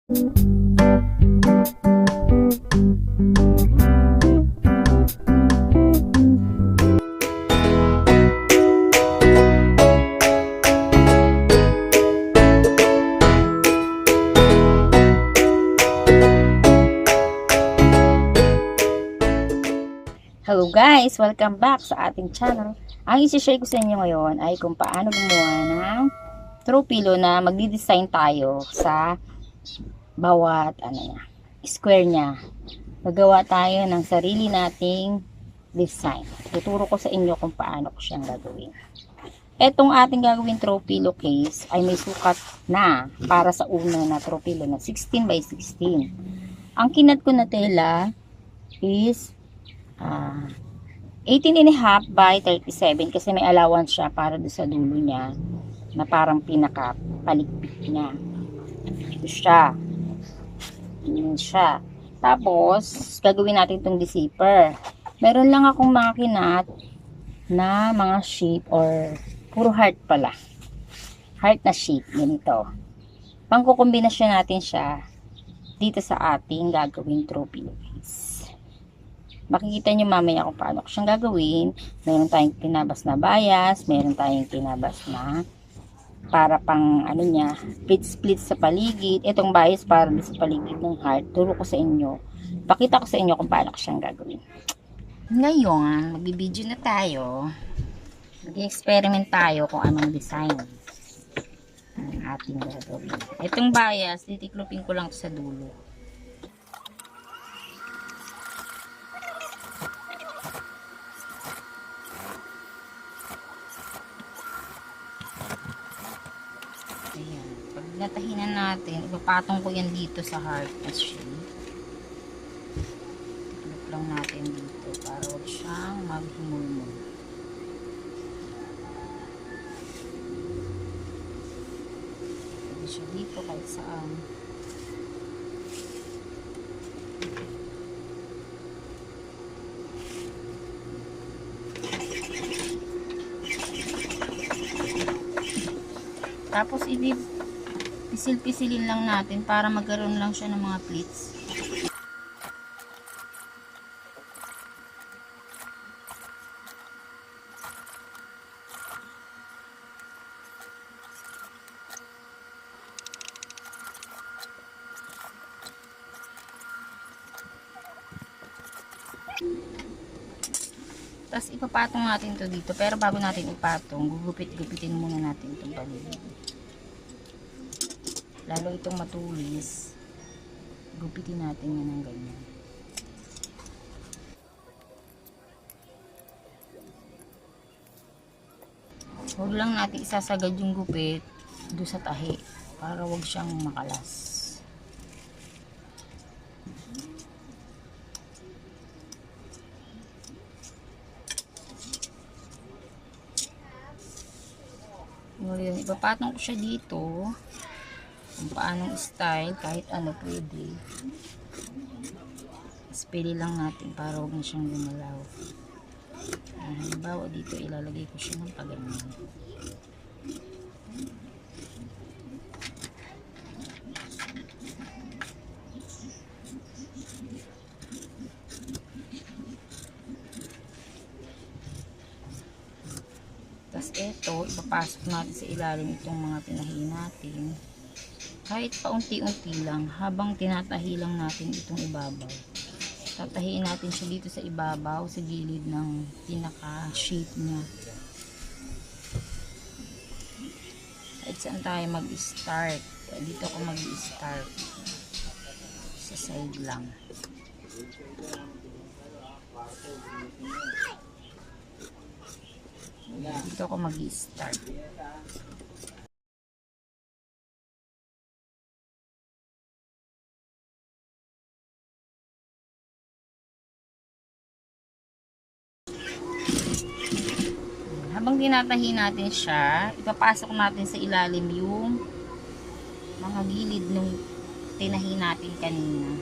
Hello guys! Welcome back sa ating channel. Ang isi-share ko sa inyo ngayon ay kung paano gumawa ng Trowpillow na magdi-design tayo sa bawat square niya. Magawa tayo ng sarili nating design. Tuturo ko sa inyo kung paano ko siyang gagawin. Etong ating gagawin Trowpillow case ay may sukat na para sa una na Trowpillow na 16 by 16. Ang kinat ko na tela is 18.5 by 37 kasi may allowance siya para doon sa dulo niya na parang pinakapalikpik niya. Ito siya. Yun siya. Tapos, gagawin natin itong zipper. Meron lang akong mga kinat na mga shape or puro heart pala. Heart na shape. Ganito. Pangkukombinasyon natin siya dito sa ating gagawing Trowpillow case. Makikita nyo mamaya kung paano ko siyang gagawin. Meron tayong pinabas na bias, meron tayong pinabas na para pang niya, split sa paligid. Itong bias para sa paligid ng heart. Turo ko sa inyo. Pakita ko sa inyo kung paano ko siyang gagawin. Ngayon, magbibideo na tayo. Mag-experiment tayo kung anong design ang ating gagawin. Itong bias, titiklopin ko lang sa dulo. Natahinan natin, ipapatong ko yan dito sa heart na shape. Tiklop lang natin dito para wag siyang maghimulmul. Pwede siya dito kahit saan. Tapos pisil-pisilin lang natin para magkaroon lang siya ng mga pleats. Tapos ipapatong natin to dito. Pero bago natin ipatong, gugupit-gupitin muna natin itong paligid. Lalo itong matulis, gupitin natin yan ng ganyan. Huwag lang natin isasagad yung gupit doon sa tahi para huwag siyang makalas. Ngayon, ipapatong ko siya dito. Kung paanong style, kahit ano pwede. Pili lang natin para huwag na siyang lumalaw. Halimbawa dito ilalagay ko siya ng paganyan. Tapos ito, ipapasok natin sa ilalim itong mga tinahi natin. Kahit paunti-unti lang, habang tinatahi lang natin itong ibabaw. Tatahiin natin siya dito sa ibabaw, sa gilid ng pinaka-shape niya. Kahit saan tayo mag-start. Dito ako mag-start. Sa side lang. Dito ako mag-start. Habang tinatahi natin siya, ipapasok natin sa ilalim yung mga gilid nung tinahi natin kanina.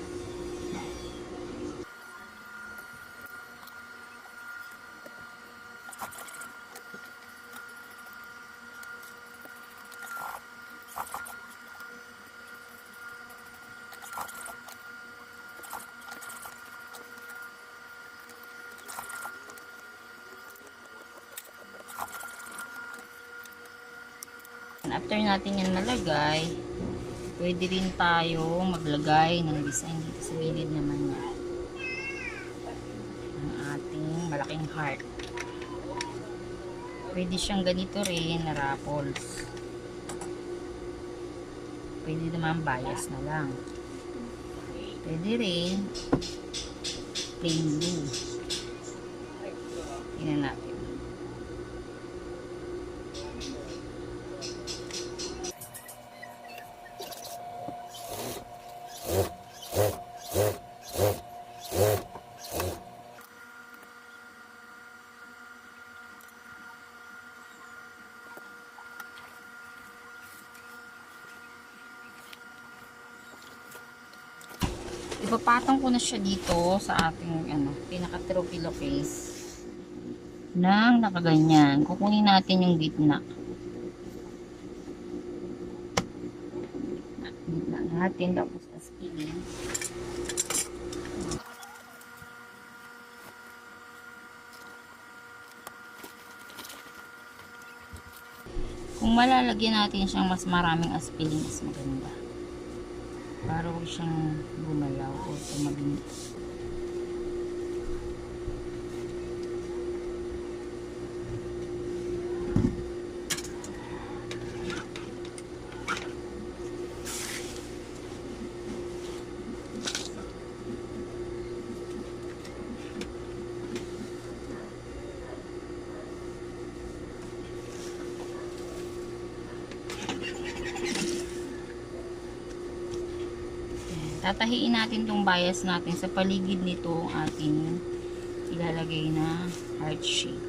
After natin yan malagay, pwede rin tayo maglagay ng design dito sa gilid naman niya. Ang ating malaking heart. Pwede siyang ganito rin na raffles. Pwede naman bias na lang. Pwede rin plain blue. Tingnan natin. Ipapatong ko na siya dito sa ating pinaka-Trowpillow case nang nakaganyan. Kukunin natin yung gitna. Gitna natin, tapos aspilin. Kung malalagyan natin siyang mas maraming aspilin, mas maganda. Para huwag siyang gumalaw o tumagin. Tatahiin natin tong bias natin sa paligid nito ang ating ilalagay na heart shape.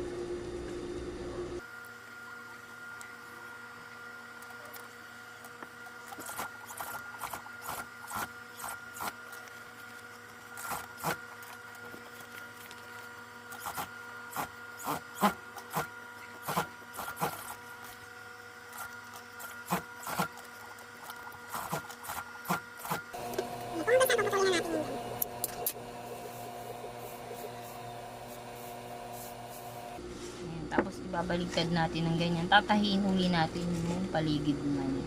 Tapos ibabaligtad natin ng ganyan. Tatahiin uli natin yung paligid naman.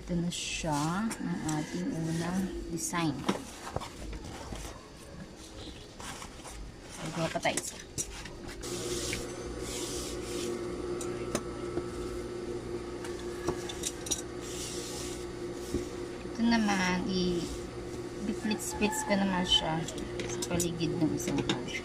Ito na siya, ang ating unang design. Ito pa tayo isa. Ito naman, i-plits-plits ko naman siya sa paligid ng isang heart.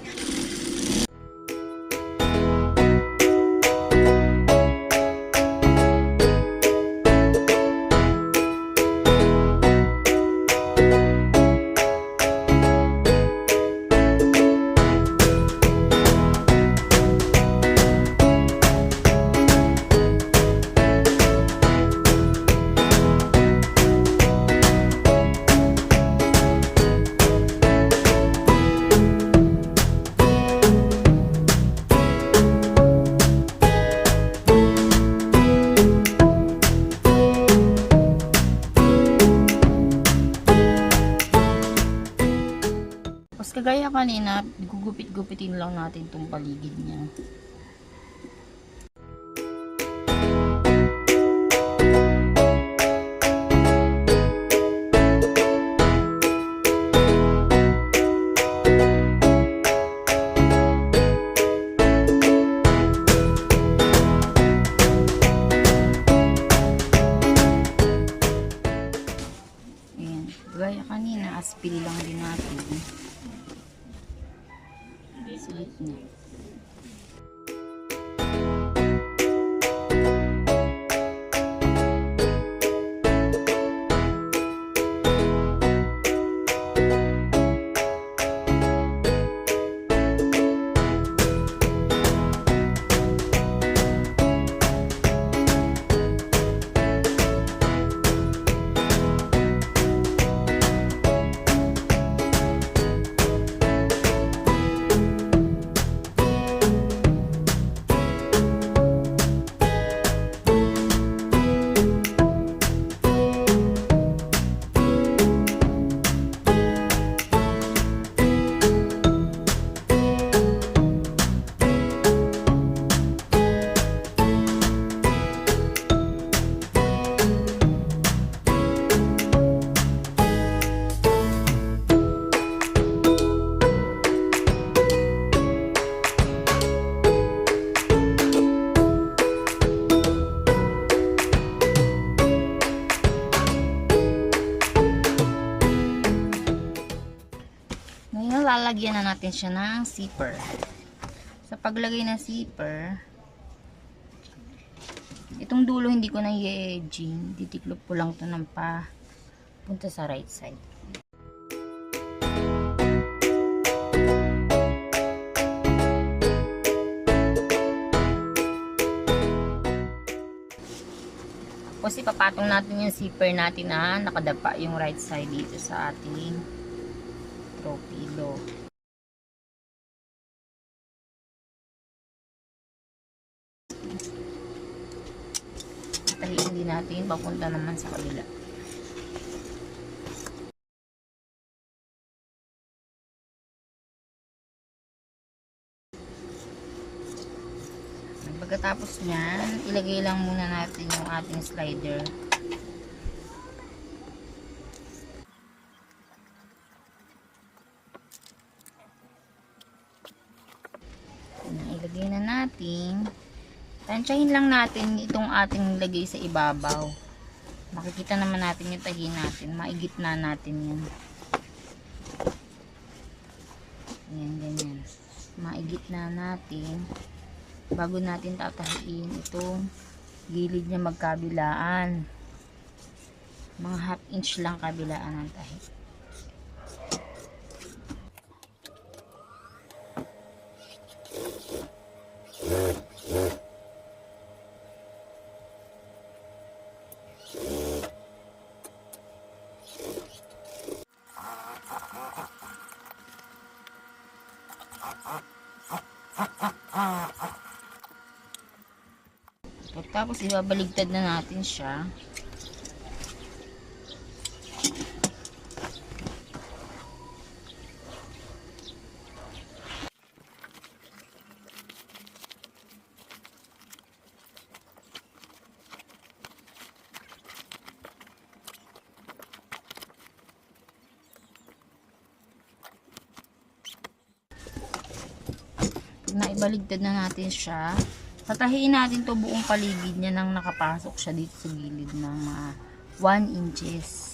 Kagaya kanina, gugupit-gupitin lang natin itong paligid niya. Ayan, kagaya kanina, aspil lang din natin. Sulit na. lalagyan na natin siya ng zipper. Sa paglagay ng zipper, itong dulo hindi ko na i-edging, titiklop ko lang to ng punta sa right side. Tapos ipapatong natin yung zipper natin na nakadapa yung right side dito sa ating Trowpillow. Tahiin din natin papunta naman sa kabila. Pagkatapos nyan, ilagay lang muna natin yung ating slider. Ilagay na natin. Tansyahin lang natin itong ating lagay sa ibabaw. Makikita naman natin yung tahi natin. Maigitna natin yan. Ayan, ganyan. Maigitna natin. Bago natin tatahiin itong gilid niya magkabilaan. Mga half inch lang kabilaan ng tahi. Tapos ibabaligtad na natin siya. Naibaligtad na natin siya. Tatahiin natin to buong paligid niya nang nakapasok siya dito sa gilid ng mga 1 inches.